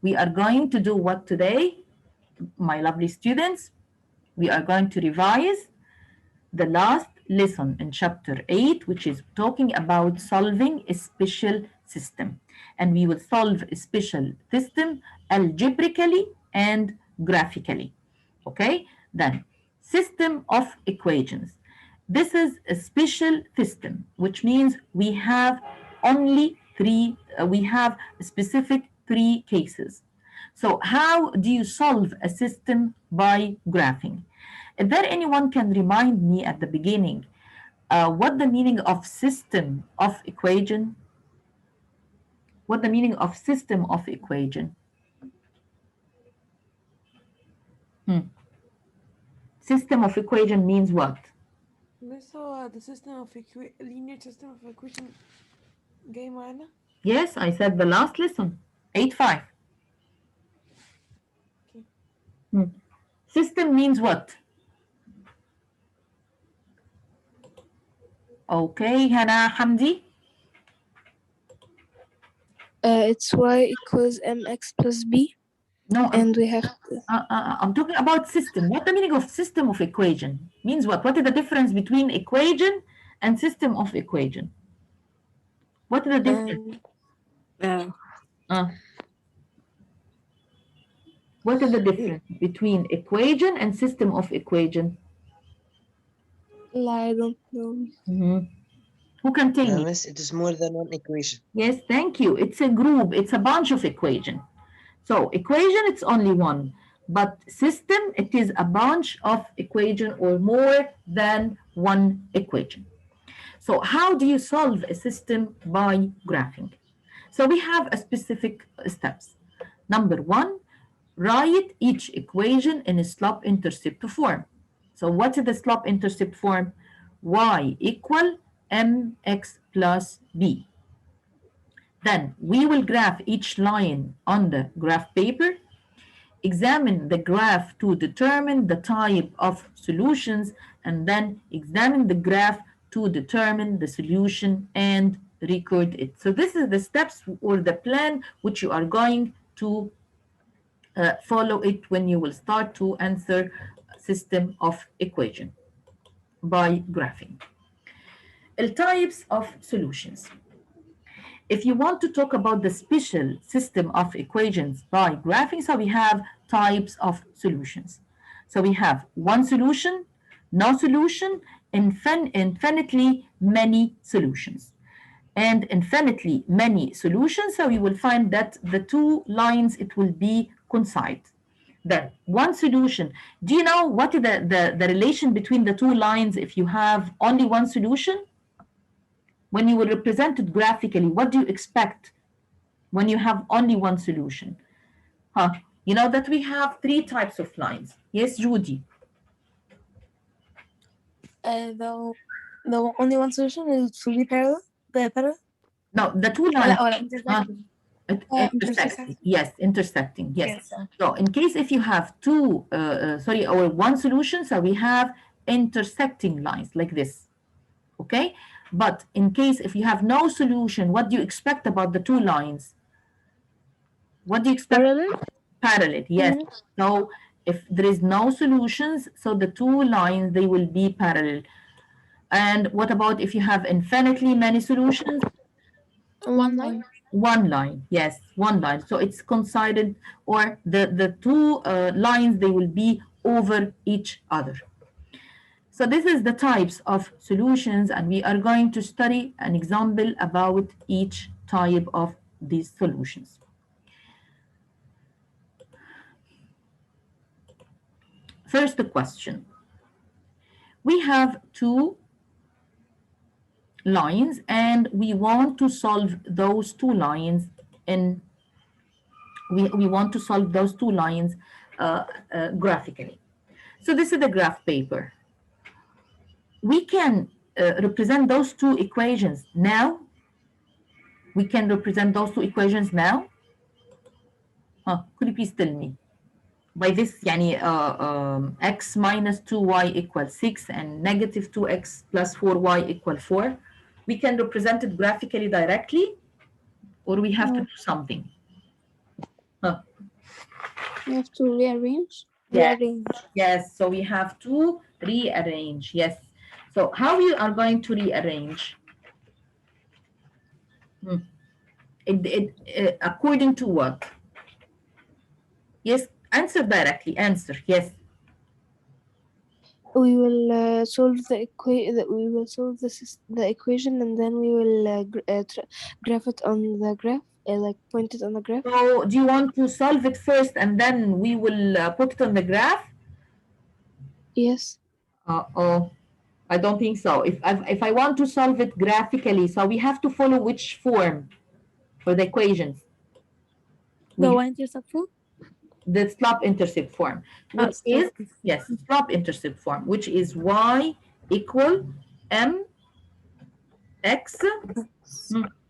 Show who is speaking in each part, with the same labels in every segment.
Speaker 1: We are going to do what today, my lovely students? We are going to revise the last lesson in chapter 8, which is talking about solving a special system. And we will solve a special system algebraically and graphically. Okay? Then, system of equations. This is a special system, which means we have only we have specific three cases. So how do you solve a system by graphing? If there anyone can remind me at the beginning what the meaning of system of equation? What the meaning of system of equation? Hmm. System of equation means what?
Speaker 2: بس هو the system of linear system of equation جاي معانا.
Speaker 1: Yes, I said the last lesson, 8.5.
Speaker 2: Okay.
Speaker 1: System means what? Okay, Hannah Hamdi?
Speaker 3: It's y equals mx plus b,
Speaker 1: No,
Speaker 3: and we have
Speaker 1: I'm talking about system. What the meaning of system of equation? Means what? What is the difference between equation and system of equation? What is the difference? Uh, what is the difference between equation and system of equation?
Speaker 3: I don't know.
Speaker 1: Who can tell me?
Speaker 4: Miss, it is more than one equation.
Speaker 1: Yes, thank you. It's a group. It's a bunch of equation. So equation, it's only one. But system, it is a bunch of equation or more than one equation. So how do you solve a system by graphing? So we have a specific steps. Number one, write each equation in a slope-intercept form. So what is the slope-intercept form? Y equal mx plus b. Then we will graph each line on the graph paper, examine the graph to determine the type of solutions, and then examine the graph to determine the solution and record it. So this is the steps or the plan which you are going to follow it when you will start to answer system of equation by graphing. Types of solutions. If you want to talk about the special system of equations by graphing, so we have types of solutions. So we have one solution, no solution, infinitely many solutions. And infinitely many solutions, so you will find that the two lines, it will be coincide. Then one solution. Do you know what is the relation between the two lines if you have only one solution? When you will represent it graphically, what do you expect when you have only one solution? You know that we have three types of lines. Yes, Judy?
Speaker 3: The only one solution is to be parallel.
Speaker 1: No, the two lines.
Speaker 3: Intersecting.
Speaker 1: Yes, intersecting. Yes. So in case if you have two, or one solution, so we have intersecting lines like this. Okay? But in case if you have no solution, what do you expect about the two lines? What do you expect? Parallel, yes. So if there is no solutions, so the two lines, they will be parallel. And what about if you have infinitely many solutions?
Speaker 3: One line.
Speaker 1: One line, yes, one line. So it's coincident, or the two lines, they will be over each other. So this is the types of solutions, and we are going to study an example about each type of these solutions. First question. We have two lines, and we want to solve those two lines in we want to solve those two lines graphically. So this is the graph paper. We can represent those two equations now. We can represent those two equations now. Could you please tell me? By this, x minus 2y equals 6 and negative 2x plus 4y equal 4. We can represent it graphically directly, or we have to do something.
Speaker 3: You have to rearrange.
Speaker 1: Yeah.
Speaker 3: Rearrange.
Speaker 1: Yes, so we have to rearrange. Yes. So how we are going to rearrange? Hmm. According to what? Yes, answer directly. Answer. Yes.
Speaker 3: We will solve we will solve the equation, and then we will graph it on the graph, like point it on the graph.
Speaker 1: So do you want to solve it first and then we will put it on the graph?
Speaker 3: Yes.
Speaker 1: Oh, I don't think so. If I want to solve it graphically, so we have to follow which form for the equations?
Speaker 5: The
Speaker 1: We
Speaker 5: y-intercept form?
Speaker 1: the slope-intercept form, which is, yes, slope-intercept form, which is y equal mx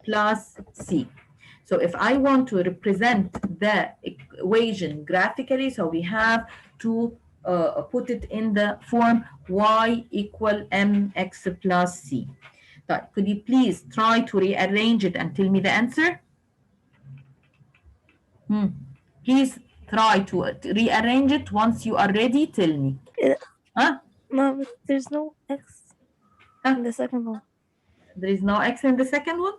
Speaker 1: plus c. So if I want to represent the equation graphically, so we have to put it in the form y equal mx plus c. So could you please try to rearrange it and tell me the answer? Please try to rearrange it. Once you are ready, tell me. Huh?
Speaker 5: No, there's no x in the second one.
Speaker 1: There is no x in the second one?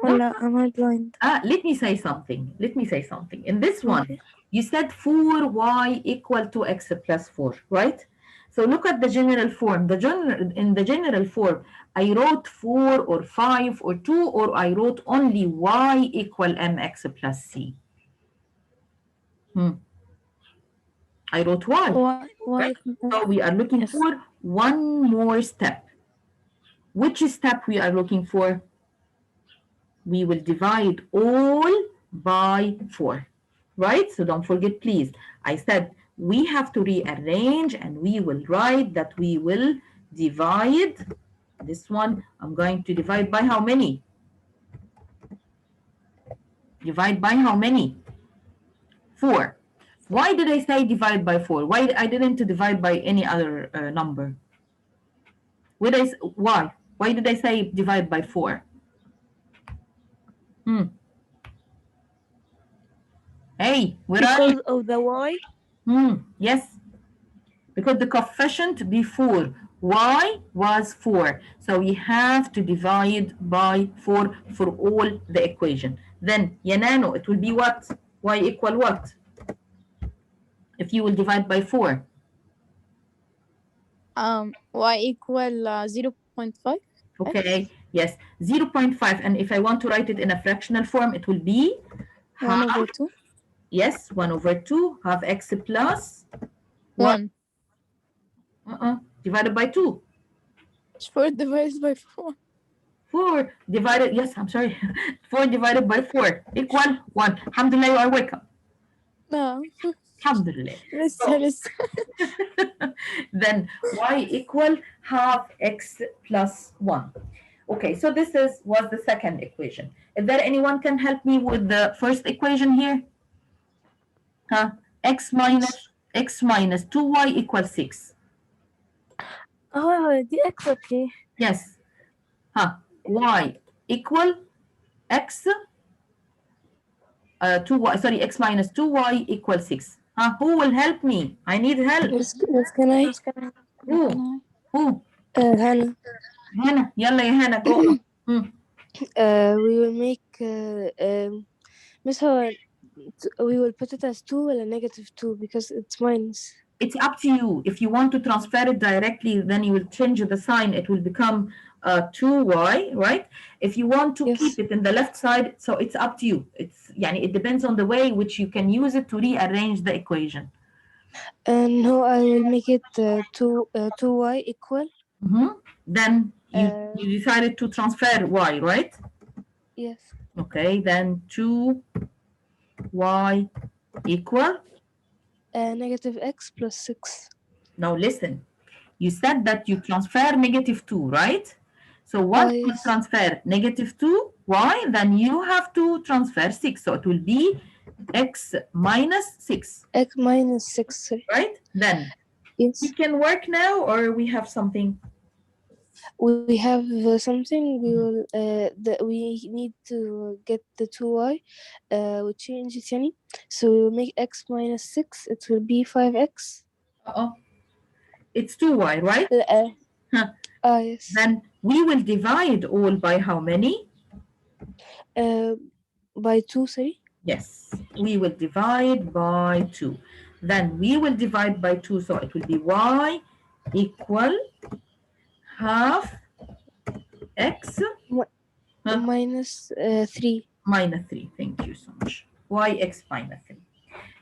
Speaker 1: No.
Speaker 5: Well, am I blind?
Speaker 1: Let me say something. Let me say something. In this one,
Speaker 5: Okay.
Speaker 1: you said 4y equal to x plus 4, right? So look at the general form. In the general form, I wrote 4 or 5 or 2, or I wrote only y equal mx plus c. I wrote y.
Speaker 5: Why?
Speaker 1: Right? So we are looking
Speaker 5: Yes.
Speaker 1: for one more step. Which step we are looking for? We will divide all by 4, right? So don't forget, please. I said we have to rearrange and we will write that we will divide this one. I'm going to divide by how many? Divide by how many? 4. Why did I say divide by 4? Why I didn't divide by any other number? Why? Why did I say divide by 4? Hey, where are you?
Speaker 5: Because of the y?
Speaker 1: Yes, because the coefficient before y was 4. So we have to divide by 4 for all the equation. Then, Yanano, it will be what? Y equal what? If you will divide by 4.
Speaker 5: Y equal 0.5.
Speaker 1: Okay, yes, 0.5. And if I want to write it in a fractional form, it will be
Speaker 5: 1
Speaker 1: half,
Speaker 5: over 2.
Speaker 1: yes, 1 over 2, half x plus
Speaker 5: 1.
Speaker 1: Divided by 2.
Speaker 5: 4 divided by 4.
Speaker 1: 4 divided, yes, I'm sorry, 4 divided by 4 equal 1. Alhamdulillah, you are welcome.
Speaker 5: No.
Speaker 1: Alhamdulillah.
Speaker 5: Listen.
Speaker 1: Then y equal half x plus 1. Okay, so this was the second equation. Is there anyone can help me with the first equation here? X minus 2y equals 6.
Speaker 5: Oh, the x, okay.
Speaker 1: Yes. Y equal x 2y, sorry, x minus 2y equals 6. Who will help me? I need help.
Speaker 3: Yes, can I?
Speaker 1: Who? Who?
Speaker 3: Hannah.
Speaker 1: Hannah. Yalla ya Hannah, go on.
Speaker 3: We will make Miss Howard, we will put it as 2 and a negative 2 because it's minus.
Speaker 1: It's up to you. If you want to transfer it directly, then you will change the sign. It will become 2y, right? If you want to keep it in the left side, so it's up to you. It depends on the way which you can use it to rearrange the equation.
Speaker 3: No, I will make it 2y equal.
Speaker 1: Then you decided to transfer y, right?
Speaker 3: Yes.
Speaker 1: Okay, then 2y equal?
Speaker 3: Negative x plus 6.
Speaker 1: Now listen, you said that you transfer negative 2, right? So once you transfer negative 2y, then you have to transfer 6. So it will be x minus 6.
Speaker 3: X minus 6.
Speaker 1: Right? Then
Speaker 3: yes.
Speaker 1: we can work now, or we have something?
Speaker 3: we have something, we will that we need to get the 2y, we change it يعني. So we will make x minus 6, it will be 5x.
Speaker 1: Uh-oh. It's 2y, right? Huh.
Speaker 3: Yes.
Speaker 1: Then we will divide all by how many?
Speaker 3: By 2, sorry.
Speaker 1: Yes, we will divide by 2. Then we will divide by 2, so it will be y equal half x
Speaker 3: Minus 3.
Speaker 1: minus 3. Thank you so much. Yx minus 3.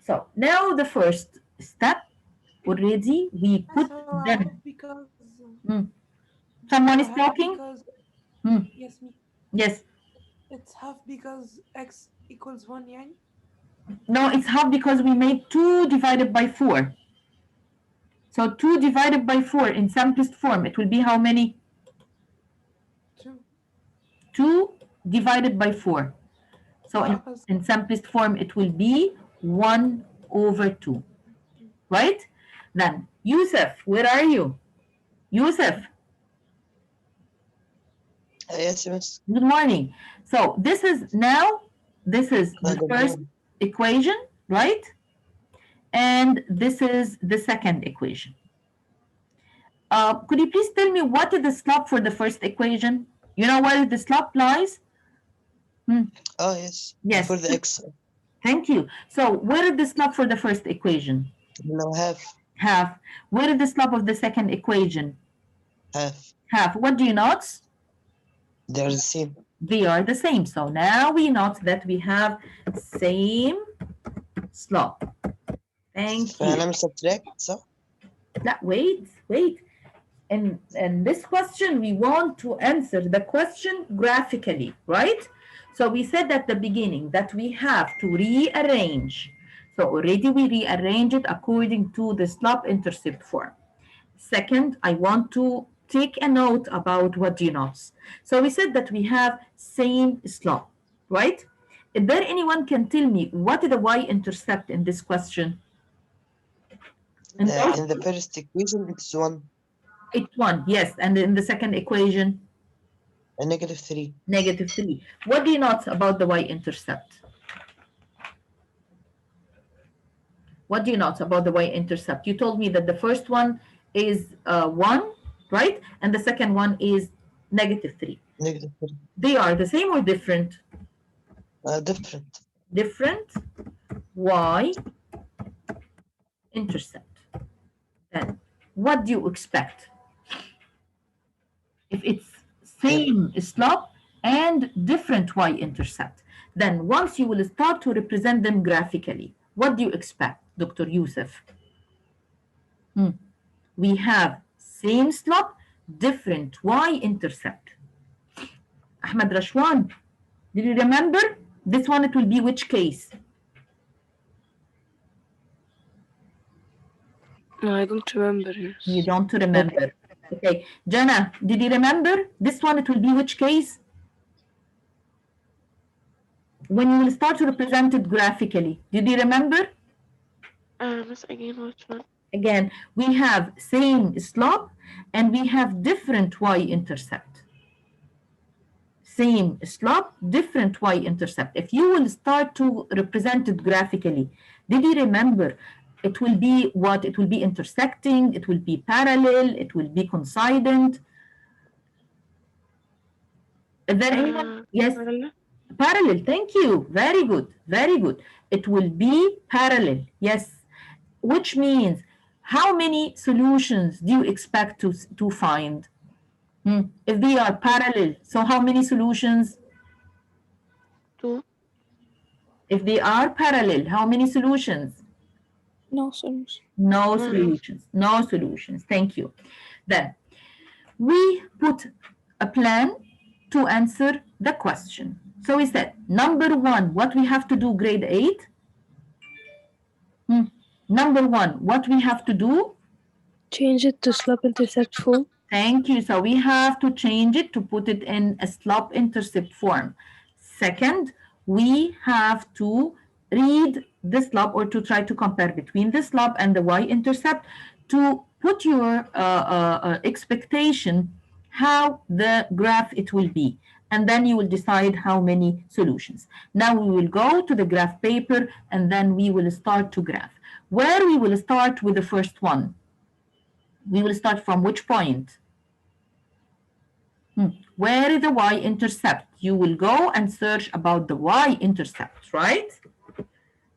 Speaker 1: So now the first step, already we put
Speaker 2: So
Speaker 1: them.
Speaker 2: because
Speaker 1: Someone
Speaker 2: so
Speaker 1: is
Speaker 2: half
Speaker 1: talking?
Speaker 2: because yes me.
Speaker 1: Yes.
Speaker 2: It's half because x equals 1 يعني.
Speaker 1: No, it's half because we made 2 divided by 4. So 2 divided by 4 in simplest form, it will be how many?
Speaker 2: 2.
Speaker 1: 2 divided by 4. So
Speaker 2: Because
Speaker 1: in simplest form, it will be 1 over 2. Right? Then, Yusuf, where are you? Yusuf,
Speaker 4: Yes, miss.
Speaker 1: good morning. So this is the
Speaker 4: Good
Speaker 1: first
Speaker 4: morning.
Speaker 1: equation, right? And this is the second equation. Could you please tell me what is the slope for the first equation? You know where the slope lies?
Speaker 4: Oh, yes.
Speaker 1: Yes.
Speaker 4: For the x.
Speaker 1: Thank you. So where is the slope for the first equation?
Speaker 4: No, half.
Speaker 1: Half. Where is the slope of the second equation?
Speaker 4: Half.
Speaker 1: Half. What do you note?
Speaker 4: They're the same.
Speaker 1: They are the same. So now we note that we have same slope. Thank you.
Speaker 4: فهنعمل subtract صح؟
Speaker 1: لا, wait. In this question, we want to answer the question graphically, right? So we said at the beginning that we have to rearrange. So already we rearrange it according to the slope-intercept form. Second, I want to take a note about what denotes. So we said that we have same slope, right? Is there anyone can tell me what is the y-intercept in this question? And
Speaker 4: In the first equation, it's 1.
Speaker 1: it's 1, yes. And in the second equation?
Speaker 4: A negative 3.
Speaker 1: Negative 3. What do you note about the y-intercept? What do you note about the y-intercept? You told me that the first one is 1, right? And the second one is negative 3.
Speaker 4: Negative 3.
Speaker 1: They are the same or different?
Speaker 4: Different.
Speaker 1: Different y-intercept. Then what do you expect? If it's same slope and different y-intercept, then once you will start to represent them graphically, what do you expect, Dr. Yusuf? We have same slope, different y-intercept. Ahmed Rashwan, did you remember? This one, it will be which case?
Speaker 3: No, I don't remember. Yes.
Speaker 1: You don't remember. Okay. Jana, did you remember? This one, it will be which case? When you will start to represent it graphically. Did you remember?
Speaker 3: Miss, again, which one?
Speaker 1: Again, we have same slope and we have different y-intercept. Same slope, different y-intercept. If you will start to represent it graphically, did you remember? It will be what? It will be intersecting, it will be parallel, it will be coincident. Is there anyone? Yes. Parallel, thank you. Very good, very good. It will be parallel, yes. Which means how many solutions do you expect to find? If they are parallel, so how many solutions?
Speaker 3: 2.
Speaker 1: If they are parallel, how many solutions?
Speaker 3: No solution.
Speaker 1: No solutions. No solutions. Thank you. Then we put a plan to answer the question. So we said, number 1, what we have to do, grade 8? Number 1, what we have to do?
Speaker 3: Change it to slope-intercept form.
Speaker 1: Thank you. So we have to change it to put it in a slope-intercept form. Second, we have to read the slope or to try to compare between the slope and the y-intercept to put your expectation how the graph it will be. And then you will decide how many solutions. Now we will go to the graph paper and then we will start to graph. Where we will start with the first one? We will start from which point? Where is the y-intercept? You will go and search about the y-intercept, right?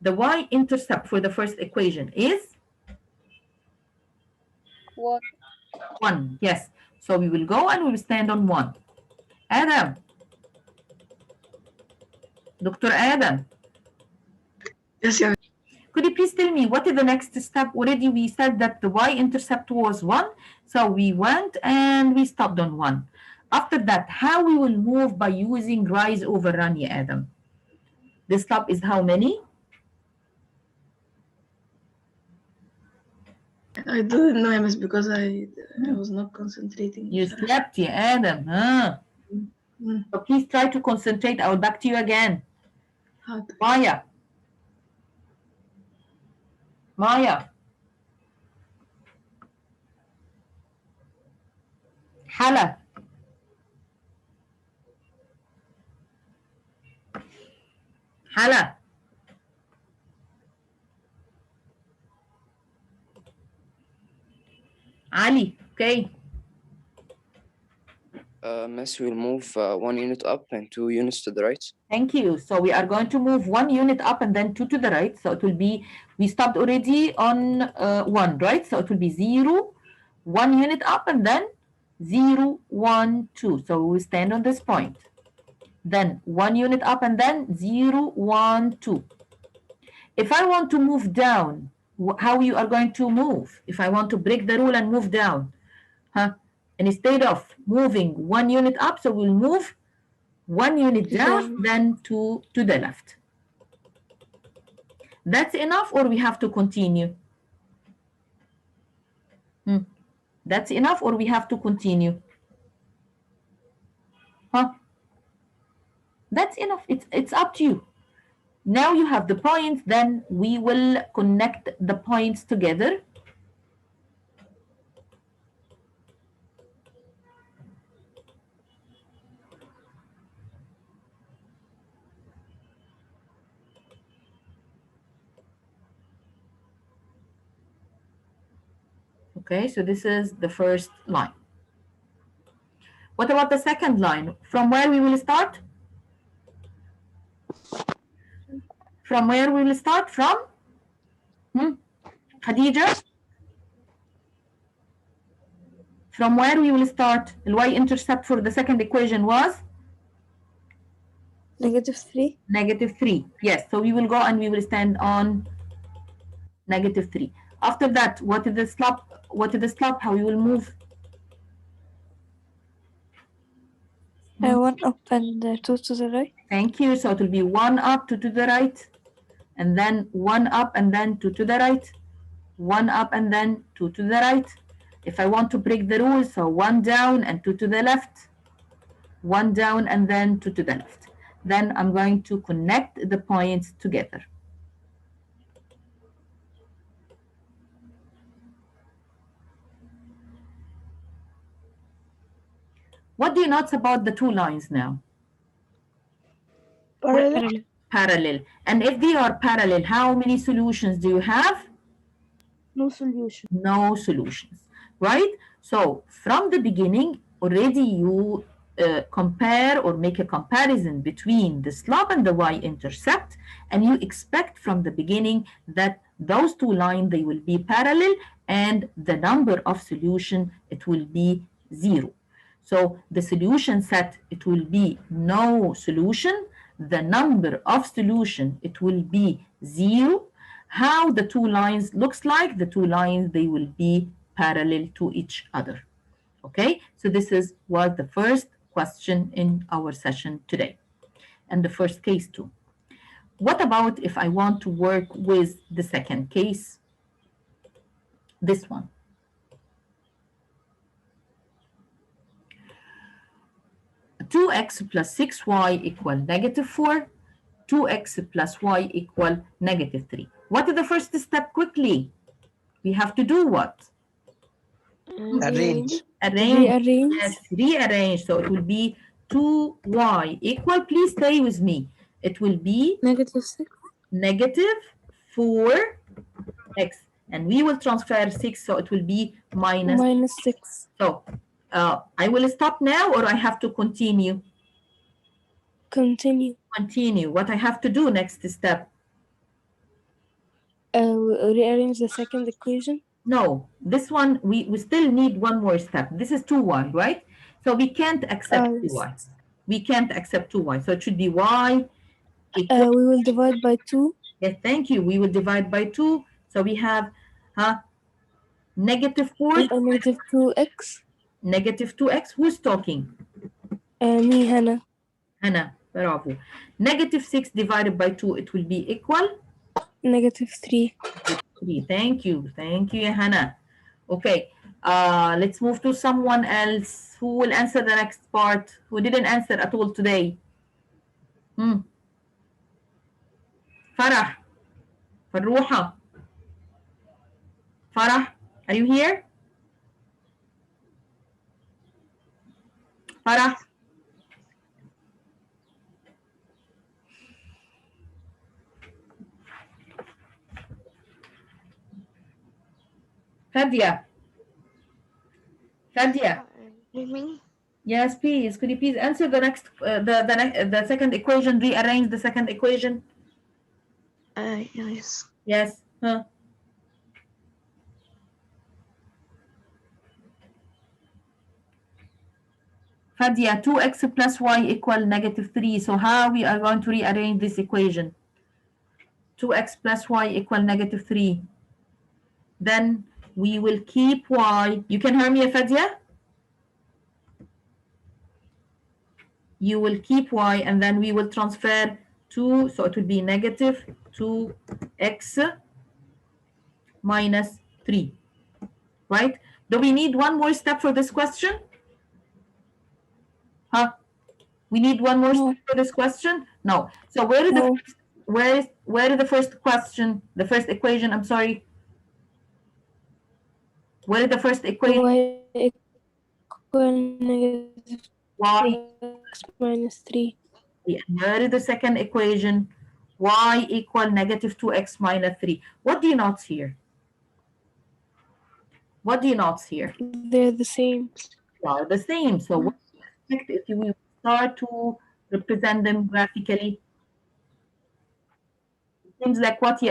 Speaker 1: The y-intercept for the first equation is
Speaker 3: 1.
Speaker 1: 1. Yes. So we will go and we will stand on 1. Adam. Dr. Adam.
Speaker 6: Yes, yeah.
Speaker 1: Could you please tell me what is the next step? Already we said that the y-intercept was 1. So we went and we stopped on 1. After that, how we will move by using rise over run, ya Adam? The stop is how many?
Speaker 6: I didn't know MS because I was not concentrating.
Speaker 1: You slept, ya Adam, huh? So please try to concentrate. I will back to you again.
Speaker 6: Hard.
Speaker 1: Maya. Maya. Hala. Hala. Ali. Okay.
Speaker 7: Miss, we'll move 1 unit up and 2 units to the right.
Speaker 1: Thank you. So we are going to move 1 unit up and then 2 to the right. So it will be, we stopped already on 1, right? So it will be 0, 1 unit up and then 0, 1, 2. So we stand on this point. Then 1 unit up and then 0, 1, 2. If I want to move down, how you are going to move? If I want to break the rule and move down, huh? And instead of moving 1 unit up, so we'll move 1 unit down, then 2 to the left. That's enough, or we have to continue? That's enough, or we have to continue? Huh? That's enough. It's up to you. Now you have the points, then we will connect the points together. Okay, so this is the first line. What about the second line? From where we will start? From where we will start? From? Khadija? From where we will start? The y-intercept for the second equation was?
Speaker 5: -3.
Speaker 1: -3. Yes, so we will go and we will stand on -3. After that, what is the slope? What is the slope? How we will move?
Speaker 5: 1 up and 2 to the right.
Speaker 1: Thank you. So it will be 1 up, 2 to the right, and then 1 up and then 2 to the right, 1 up and then 2 to the right. If I want to break the rule, so 1 down and 2 to the left, 1 down and then 2 to the left. Then I'm going to connect the points together. What do you notice about the 2 lines now?
Speaker 5: Parallel.
Speaker 1: Parallel. And if they are parallel, how many solutions do you have?
Speaker 5: No solution.
Speaker 1: No solutions, right? So from the beginning, already you compare or make a comparison between the slope and the y-intercept, and you expect from the beginning that those 2 lines, they will be parallel, and the number of solution, it will be 0. So the solution set, it will be no solution. The number of solution, it will be 0. How the 2 lines looks like? The 2 lines, they will be parallel to each other. Okay, so this was the first question in our session today, and the first case too. What about if I want to work with the second case? This one. 2x plus 6y equal -4, 2x plus y equal -3. What is the first step quickly? We have to do what?
Speaker 4: Arrange.
Speaker 1: Arrange.
Speaker 3: Rearrange.
Speaker 1: Yes, rearrange. So it will be 2y equal, please stay with me. It will be
Speaker 3: -6.
Speaker 1: negative 4x. And we will transfer 6, so it will be minus.
Speaker 3: -6.
Speaker 1: So I will stop now, or I have to continue?
Speaker 3: Continue.
Speaker 1: Continue. What I have to do next step?
Speaker 3: Rearrange the second equation.
Speaker 1: No, this one, we still need one more step. This is 2y, right? So we can't accept 2y. We can't accept 2y. So it should be y equal.
Speaker 3: We will divide by 2.
Speaker 1: Yes, thank you. We will divide by 2. So we have negative 4.
Speaker 3: Negative 2x.
Speaker 1: Negative 2x. Who's talking?
Speaker 3: Me, Hannah.
Speaker 1: Hannah, bravo. Negative 6 divided by 2, it will be equal?
Speaker 3: -3.
Speaker 1: 3. Thank you. Thank you, Hannah. Okay. Let's move to someone else who will answer the next part, who didn't answer at all today. Farah. Farruha. Farah, are you here? Farah. Fadia. Fadia.
Speaker 8: Me?
Speaker 1: Yes, please. Could you please answer the next, the second equation? Rearrange the second equation.
Speaker 8: Yes.
Speaker 1: Yes. Fadia, 2x plus y equal -3. So how we are going to rearrange this equation? 2x plus y equal -3. Then we will keep y. You can hear me, Fadia? You will keep y, and then we will transfer 2. So it will be -2x minus 3. Right? Do we need one more step for this question? We need one more step for this question? No. So where is the first, where is the first question? The first equation, I'm sorry. Where is the first equation?
Speaker 3: Y equal
Speaker 1: Y.
Speaker 3: -2x minus 3.
Speaker 1: Where is the second equation? Y equal -2x minus 3. What do you notice here? What do you notice here?
Speaker 3: They're the same.
Speaker 1: They are the same. So what do you expect if you will start to represent them graphically? It seems like what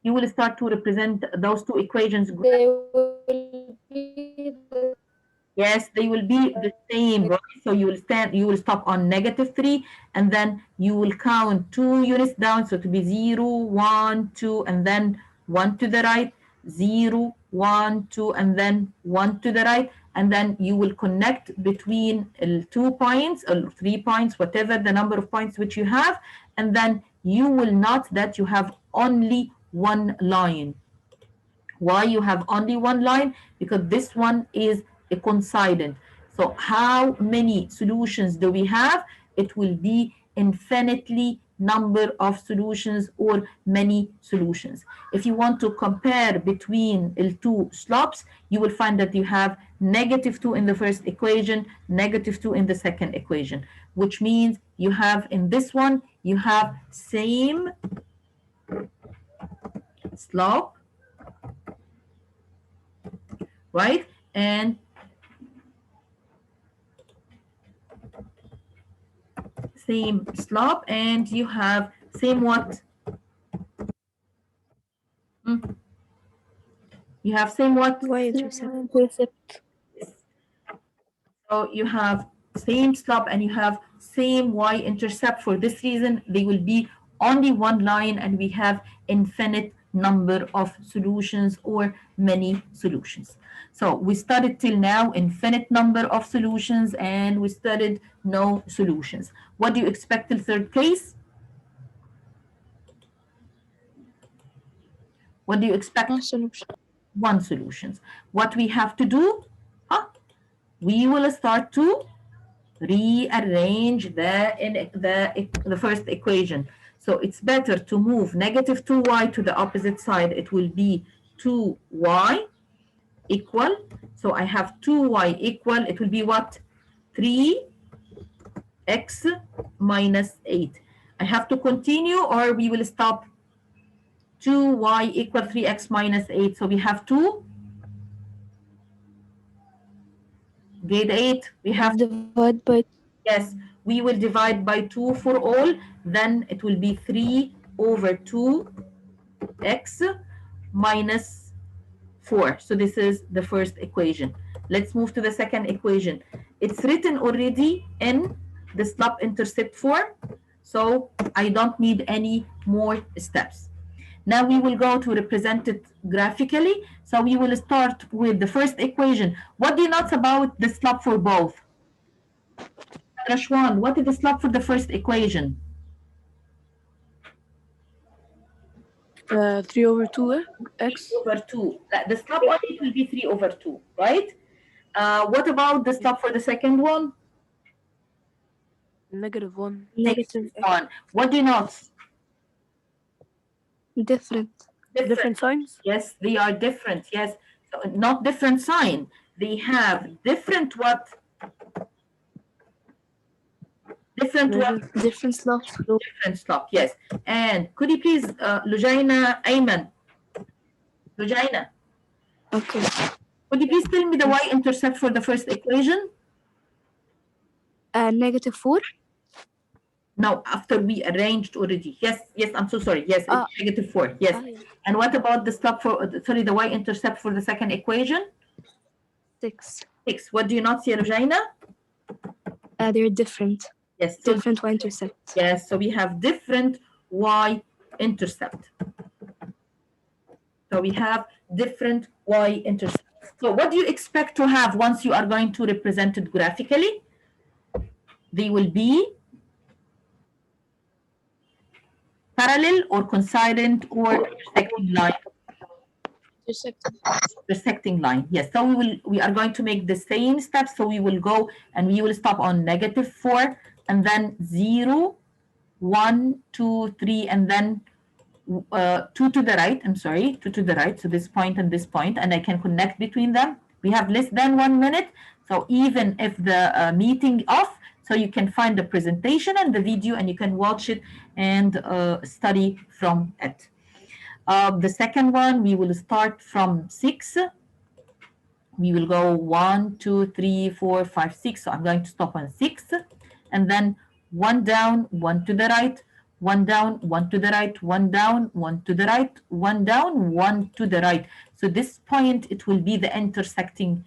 Speaker 1: you will start to represent those two equations.
Speaker 3: They will be the
Speaker 1: Yes, they will be the same, right? So you will stop on -3, and then you will count 2 units down. So to be 0, 1, 2, and then 1 to the right, 0, 1, 2, and then 1 to the right. And then you will connect between 2 points or 3 points, whatever the number of points which you have. And then you will note that you have only one line. Why you have only one line? Because this one is a coincident. So how many solutions do we have? It will be infinitely number of solutions or many solutions. If you want to compare between the two slopes, you will find that you have -2 in the first equation, -2 in the second equation, which means you have in this one, you have same slope, right? And same slope, and you have same what? You have same what?
Speaker 3: y-intercept.
Speaker 1: So you have same slope and you have same y-intercept. For this reason, they will be only one line, and we have infinite number of solutions or many solutions. So we studied till now infinite number of solutions, and we studied no solutions. What do you expect in third case? What do you expect?
Speaker 3: One solution.
Speaker 1: One solutions. What we have to do? We will start to rearrange the first equation. So it's better to move -2y to the opposite side. It will be 2y equal, so I have 2y equal, it will be what? 3x minus 8. I have to continue or we will stop? 2y equal 3x minus 8. So we have to grade 8. We have,
Speaker 3: Divide by
Speaker 1: yes, we will divide by 2 for all. Then it will be 3 over 2x minus 4. So this is the first equation. Let's move to the second equation. It's written already in the slope-intercept form, so I don't need any more steps. Now we will go to represent it graphically. So we will start with the first equation. What do you notice about the slope for both? Rashwan, what is the slope for the first equation?
Speaker 6: 3 over 2 x.
Speaker 1: Over 2. The slope on it will be 3 over 2, right? What about the slope for the second one?
Speaker 6: -1.
Speaker 3: negative x.
Speaker 1: 1. What do you notice?
Speaker 3: Different.
Speaker 6: Different signs?
Speaker 1: Yes, they are different. Yes, so not different sign. They have different what? Different what?
Speaker 3: Different slopes.
Speaker 1: Different slope. Yes. And could you please, Lujaina Ayman? Lujaina,
Speaker 3: Okay.
Speaker 1: could you please tell me the y-intercept for the first equation?
Speaker 3: -4.
Speaker 1: No, after we arranged already. Yes, yes, I'm so sorry. Yes, it's -4. Yes.
Speaker 3: Yeah.
Speaker 1: And what about the slope for, sorry, the y-intercept for the second equation?
Speaker 3: 6.
Speaker 1: 6. What do you not see, Lujaina?
Speaker 3: They're different.
Speaker 1: Yes. So
Speaker 3: Different y-intercept.
Speaker 1: yes, so we have different y-intercept. So we have different y-intercept. So what do you expect to have once you are going to represent it graphically? They will be parallel or coincident or intersecting line. Intersecting line. Yes. So we are going to make the same steps. So we will go and we will stop on -4 and then 0, 1, 2, 3, and then 2 to the right. I'm sorry, 2 to the right. So this point and this point, and I can connect between them. We have less than 1 minute. So even if the meeting off, so you can find the presentation and the video and you can watch it and study from it. The second one, we will start from 6. We will go 1, 2, 3, 4, 5, 6. So I'm going to stop on 6 and then 1 down, 1 to the right, 1 down, 1 to the right, 1 down, 1 to the right, 1 down, 1 to the right. So this point, it will be the intersecting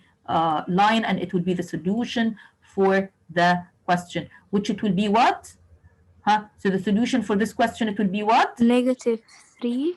Speaker 1: line and it will be the solution for the question, which it will be what? So the solution for this question, it will be what?
Speaker 3: -3